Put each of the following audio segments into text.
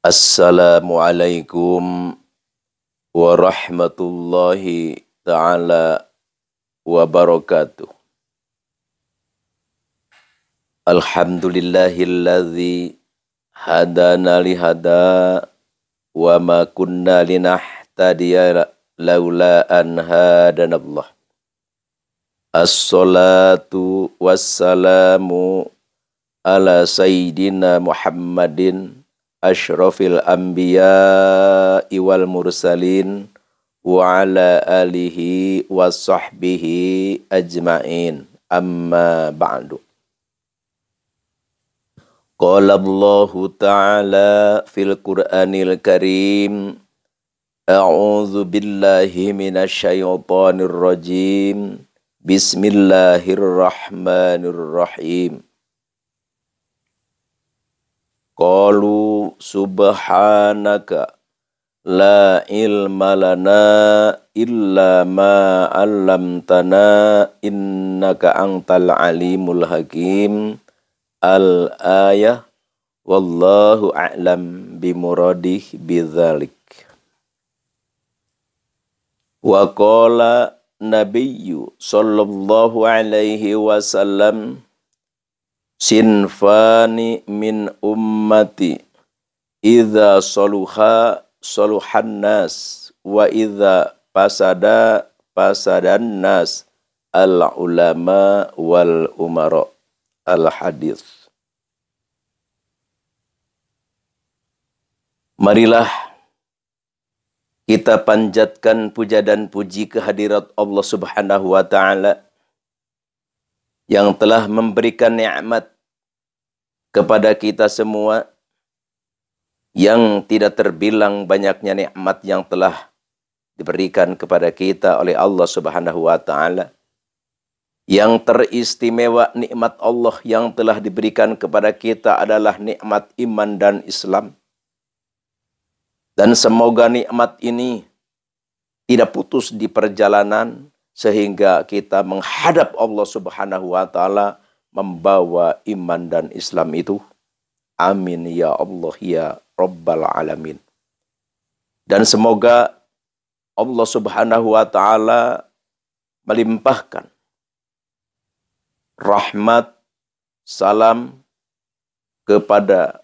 Assalamualaikum warahmatullahi ta'ala wabarakatuh. Alhamdulillahilladzi hadana lihada wa ma kunna linahtadiya laula an hadanallah. Assalatu wassalamu ala sayyidina Muhammadin asyrafil anbiya'i wal mursalin wa ala alihi wa sahbihi ajma'in, amma ba'du. Qala Allahu ta'ala fil Qur'anil Karim, a'udzu billahi minasy syaithanir rajim, bismillahirrahmanirrahim. Qalu subhanaka la ilma lana illa ma 'allamtana innaka antal alimul hakim. Al-ayah, wallahu a'lam bimuradih bidzalik. Wa qala nabiyyu sallallahu alaihi wasallam, sinfani min ummati idza saluha saluhan nas wa idza fasada fasadan nas, al ulama wal umara. Al hadis. Marilah kita panjatkan puja dan puji kehadirat Allah Subhanahu wa ta'ala yang telah memberikan nikmat kepada kita semua, yang tidak terbilang banyaknya nikmat yang telah diberikan kepada kita oleh Allah Subhanahu wa ta'ala. Yang teristimewa nikmat Allah yang telah diberikan kepada kita adalah nikmat iman dan Islam. Dan semoga nikmat ini tidak putus di perjalanan sehingga kita menghadap Allah Subhanahu wa ta'ala membawa iman dan Islam itu. Amin ya Allah ya Rabbal alamin. Dan semoga Allah Subhanahu wa ta'ala melimpahkan rahmat, salam kepada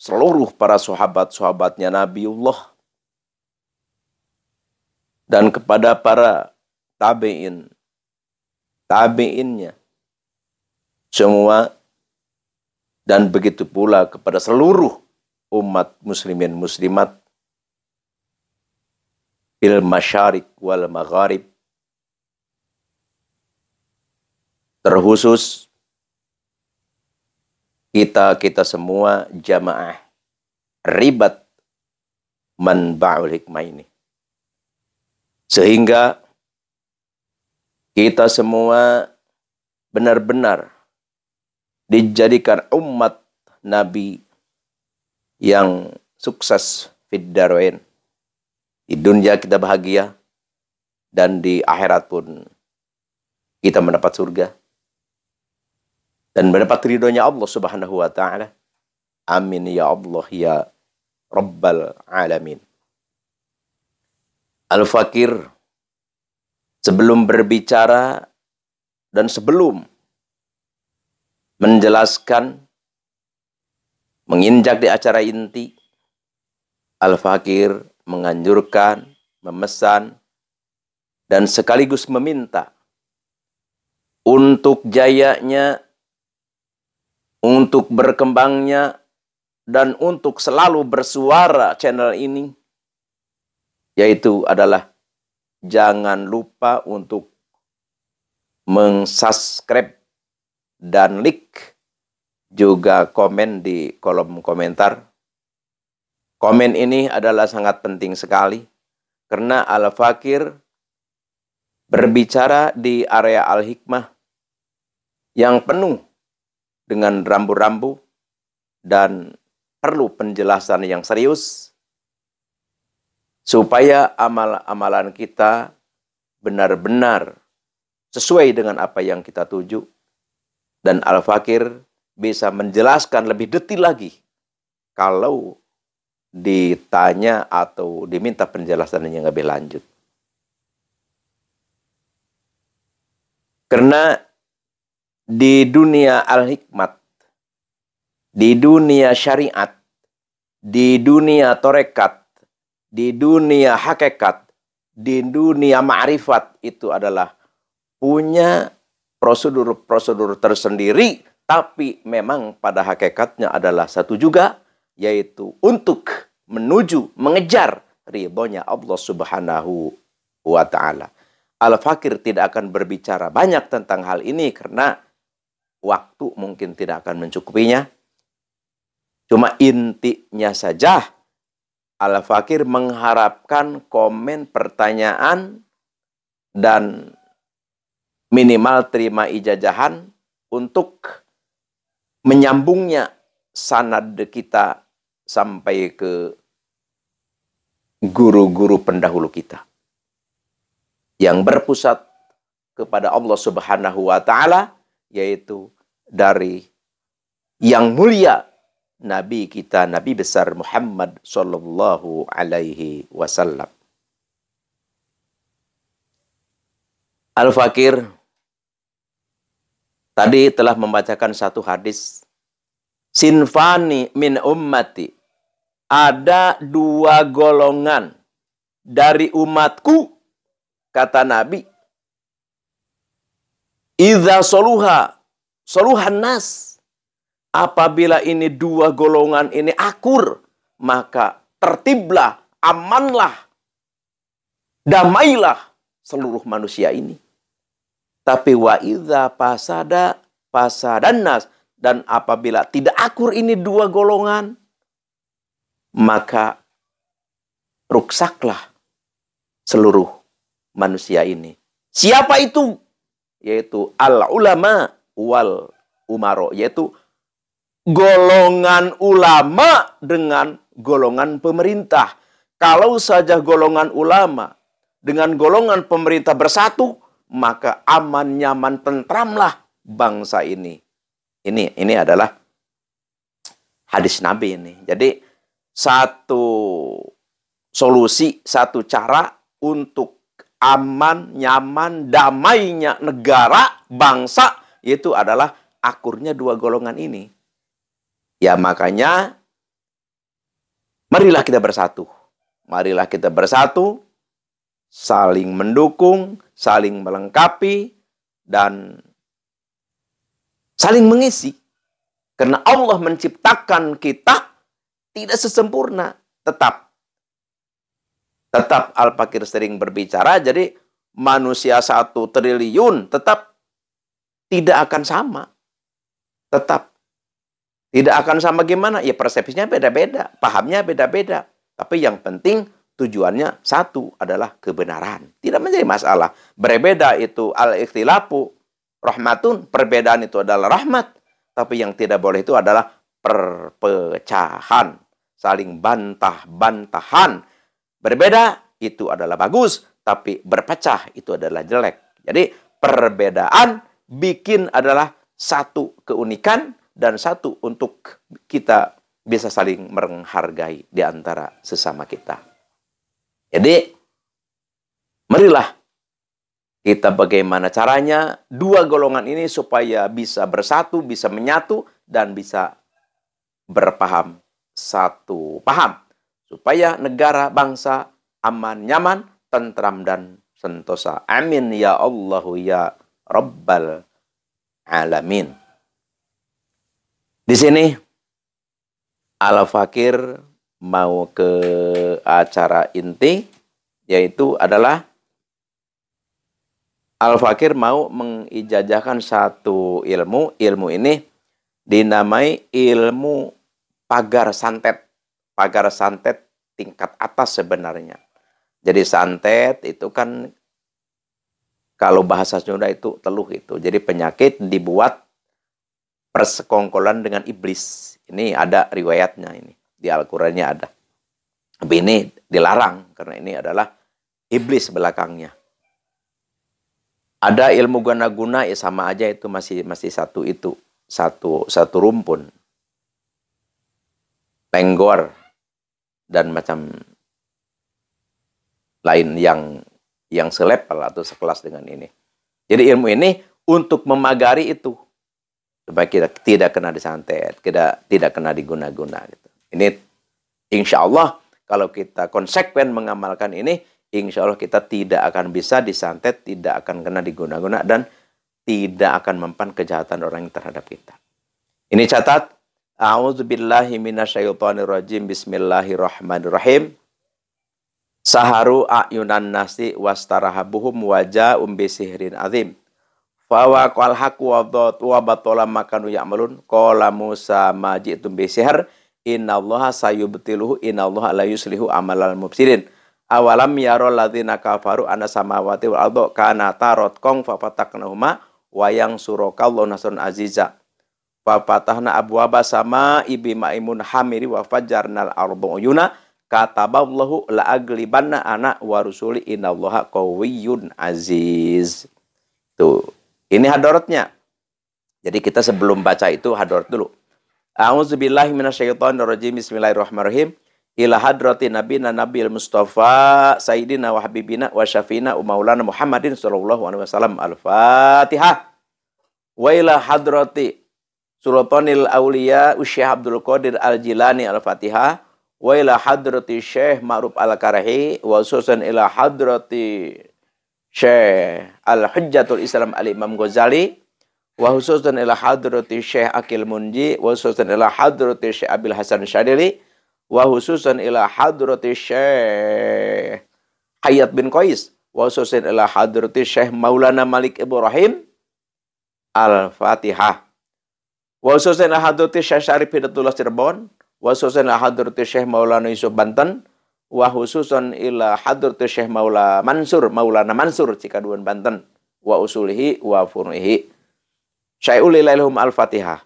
seluruh para sahabat-sahabatnya Nabiullah dan kepada para tabi'innya semua, dan begitu pula kepada seluruh umat muslimin muslimat fil masyariq wal magharib, terkhusus kita semua jamaah ribat manba'ul hikmah ini, sehingga kita semua benar-benar dijadikan umat Nabi yang sukses fid darain. Di dunia kita bahagia dan di akhirat pun kita mendapat surga dan mendapat ridhonya Allah Subhanahu wa ta'ala. Amin ya Allah ya Rabbal alamin. Al-Fakir, sebelum berbicara dan sebelum menjelaskan, menginjak di acara inti, Al-Fakir menganjurkan, memesan, dan sekaligus meminta untuk jayanya, untuk berkembangnya, dan untuk selalu bersuara channel ini, yaitu adalah jangan lupa untuk meng-subscribe dan like, juga komen di kolom komentar. Komen ini adalah sangat penting sekali karena Al-Fakir berbicara di area Al-Hikmah yang penuh dengan rambu-rambu dan perlu penjelasan yang serius supaya amal-amalan kita benar-benar sesuai dengan apa yang kita tuju. Dan Al-Fakir bisa menjelaskan lebih detail lagi kalau ditanya atau diminta penjelasan yang lebih lanjut. Karena di dunia al-hikmat, di dunia syariat, di dunia torekat, di dunia hakikat, di dunia ma'rifat, itu adalah punya prosedur-prosedur tersendiri, tapi memang pada hakikatnya adalah satu juga, yaitu untuk menuju, mengejar ridhonya Allah Subhanahu wa Ta'ala. Al-Fakir tidak akan berbicara banyak tentang hal ini karena waktu mungkin tidak akan mencukupinya. Cuma intinya saja, Al-Fakir mengharapkan komen, pertanyaan, dan minimal terima ijazahan untuk menyambungnya sanad kita sampai ke guru-guru pendahulu kita yang berpusat kepada Allah Subhanahu wa Ta'ala, yaitu dari yang mulia Nabi kita, Nabi besar Muhammad Sallallahu Alaihi Wasallam. Al-Fakir tadi telah membacakan satu hadis. Sinfani min ummati. Ada dua golongan dari umatku, kata Nabi. Idza soluhan nas. Apabila ini dua golongan ini akur, maka tertiblah, amanlah, damailah seluruh manusia ini. Tapi wa idza pasadan nas, dan apabila tidak akur ini dua golongan, maka ruksaklah seluruh manusia ini. Siapa itu? Yaitu al-ulama wal umaro, yaitu golongan ulama dengan golongan pemerintah. Kalau saja golongan ulama dengan golongan pemerintah bersatu, maka aman, nyaman, tentramlah bangsa ini. Ini adalah hadis Nabi ini. Jadi satu solusi, satu cara untuk aman, nyaman, damainya negara, bangsa, itu adalah akurnya dua golongan ini. Ya makanya, marilah kita bersatu. Marilah kita bersatu, saling mendukung, saling melengkapi, dan saling mengisi. Karena Allah menciptakan kita tidak sesempurna. Tetap Al-Fakir sering berbicara, jadi manusia 1 triliun tetap tidak akan sama. Tetap tidak akan sama gimana? Ya persepsinya beda-beda, pahamnya beda-beda. Tapi yang penting tujuannya satu, adalah kebenaran. Tidak menjadi masalah. Berbeda itu al-ikhtilafu rahmatun, perbedaan itu adalah rahmat. Tapi yang tidak boleh itu adalah perpecahan, saling bantah-bantahan. Berbeda itu adalah bagus, tapi berpecah itu adalah jelek. Jadi perbedaan bikin adalah satu keunikan, dan satu untuk kita bisa saling menghargai di antara sesama kita. Jadi, marilah kita bagaimana caranya dua golongan ini supaya bisa bersatu, bisa menyatu, dan bisa berpaham satu paham. Supaya negara, bangsa aman, nyaman, tentram, dan sentosa. Amin ya Allahu ya Rabbal Alamin. Di sini Al-Fakir mau ke acara inti, yaitu adalah Al-Fakir mau mengijazahkan satu ilmu. Ilmu ini dinamai ilmu pagar santet. Pagar santet tingkat atas sebenarnya. Jadi santet itu kan kalau bahasa Sunda itu teluh itu. Jadi penyakit dibuat persekongkolan dengan iblis. Ini ada riwayatnya ini. Di Al-Qurannya ada. Tapi ini dilarang. Karena ini adalah iblis belakangnya. Ada ilmu guna-guna, ya sama aja itu masih satu itu. Satu rumpun. Lenggor. dan macam lain yang selevel atau sekelas dengan ini. Jadi ilmu ini untuk memagari itu supaya kita tidak kena disantet, tidak kena diguna-guna gitu. Ini insya Allah kalau kita konsekuen mengamalkan ini, insya Allah kita tidak akan bisa disantet, tidak akan kena diguna-guna, dan tidak akan mempan kejahatan orang yang terhadap kita. Ini catat. A'udzubillahi minasyaitonirrajim. Bismillahirrahmanirrahim. Saharu a'yunan nasi wastarahabuhum waja'um bisihrin azim. Fawa qal haqu wa batala makanu ya'malun. Qala Musa ma ji'tum bisihr. Innallaha sayubtiluhu innallaha la yuslihu amalal mufsidin. Awalam yarol ladzina kafaru anna samawati wal arda kanata ratqan fa fataknahuma wa yang surakallahu nasrun aziza. Fa fatahna abwaba sama ibi maimun hamiri wa fajjarnal arda uyuna. Kataballahu la aglibanna ana wa rusuli innallaha qawiyyun aziz. Tuh, ini hadaratnya. Jadi kita sebelum baca itu hadarat dulu. A'udzubillahi minasyaitonirrajim. Bismillahirrahmanirrahim. Ila hadrati nabiyina nabil mustafa sayyidina wa habibina wa syafina wa maulana Muhammadin sallallahu alaihi wasallam. Al-Fatihah. Wa ila hadrati Sultanil Auliya Syekh Abdul Qadir Al-Jilani. Al-Fatihah. Wa ila hadrati Syekh Ma'ruf Al-Karahi wa khususan ila hadrati Syekh Al-Hujjatul Islam Al-Imam Ghazali wa khususan ila hadrati Syekh Akil Munji wa khususan ila hadrati Syekh Abil Hasan Syadili wa khususan ila hadrati Syekh Hayat bin Qais wa khususan ila hadrati Syekh Maulana Malik Ibrahim. Al-Fatihah. Wa khususan ila hadrati Syekh Syarif Hidayatullah Cirebon wa khususan ila hadrati Syekh Maulana Yusuf Banten wa khususan ila hadrati Syekh Maulana Mansur Cikaduan Banten wa usulihi wa furu'ihi. Syai'ul ilaihum. Al-Fatihah.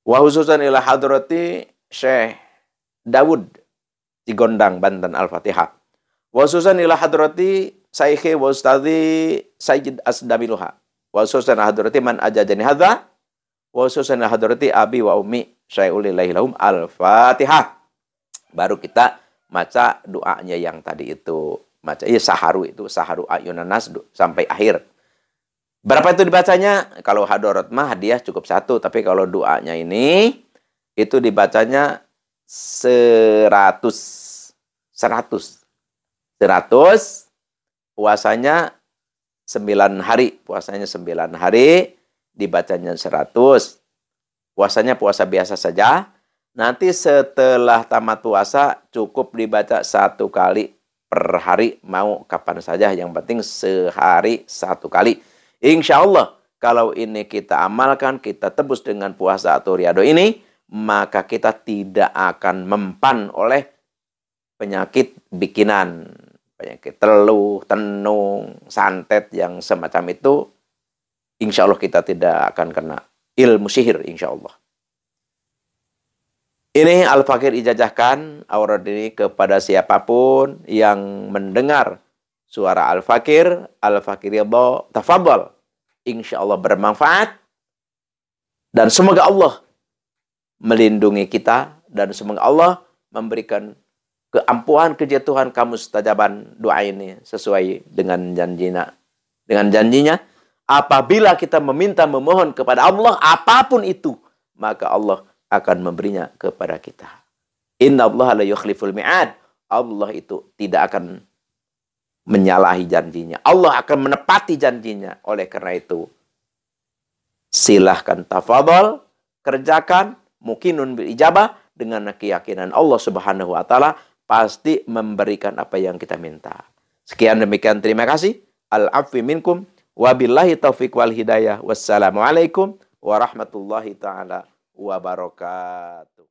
Wa khususan ila hadrati Syekh Dawud Cigondang Banten. Al-Fatihah. Wa khususan ila hadrati Saikhi wa Ustadhi Sayyid Asdamiluha wa khususan ila hadrati man ajajani hadza wa khususan ila hadrati abi wa ummi syai'ul ilaihum. Al-Fatihah. Baru kita baca doanya yang tadi itu. Baca saharu itu, saharu ayunan nas sampai akhir. Berapa itu dibacanya? Kalau hadarat mah hadiah cukup 1, tapi kalau doanya ini itu dibacanya 100. Puasanya 9 hari, puasanya 9 hari dibacanya 100. Puasanya puasa biasa saja. Nanti setelah tamat puasa cukup dibaca 1 kali per hari, mau kapan saja, yang penting sehari 1 kali. Insya Allah kalau ini kita amalkan, kita tebus dengan puasa atau riyadhah ini, maka kita tidak akan mempan oleh penyakit bikinan, penyakit teluh, tenung, santet yang semacam itu. Insya Allah kita tidak akan kena ilmu sihir, insya Allah. Ini Al-Fakir ijazahkan aurad ini kepada siapapun yang mendengar suara Al-Fakir. Al-Fakir ridho, tafadhal. Insya Allah bermanfaat. Dan semoga Allah melindungi kita. Dan semoga Allah memberikan keampuhan, kejatuhan, kemustajaban doa ini sesuai dengan janjinya. Apabila kita meminta, memohon kepada Allah, apapun itu, maka Allah akan memberinya kepada kita. Innallaha la yukhliful mi'ad. Allah itu tidak akan menyalahi janjinya. Allah akan menepati janjinya. Oleh karena itu, silahkan tafadhol, kerjakan, mukinun bil ijabah, dengan keyakinan Allah Subhanahu wa taala pasti memberikan apa yang kita minta. Sekian demikian, terima kasih. Al-afwi minkum. Wabillahi taufiq wal hidayah. Wassalamualaikum warahmatullahi taala wabarakatuh.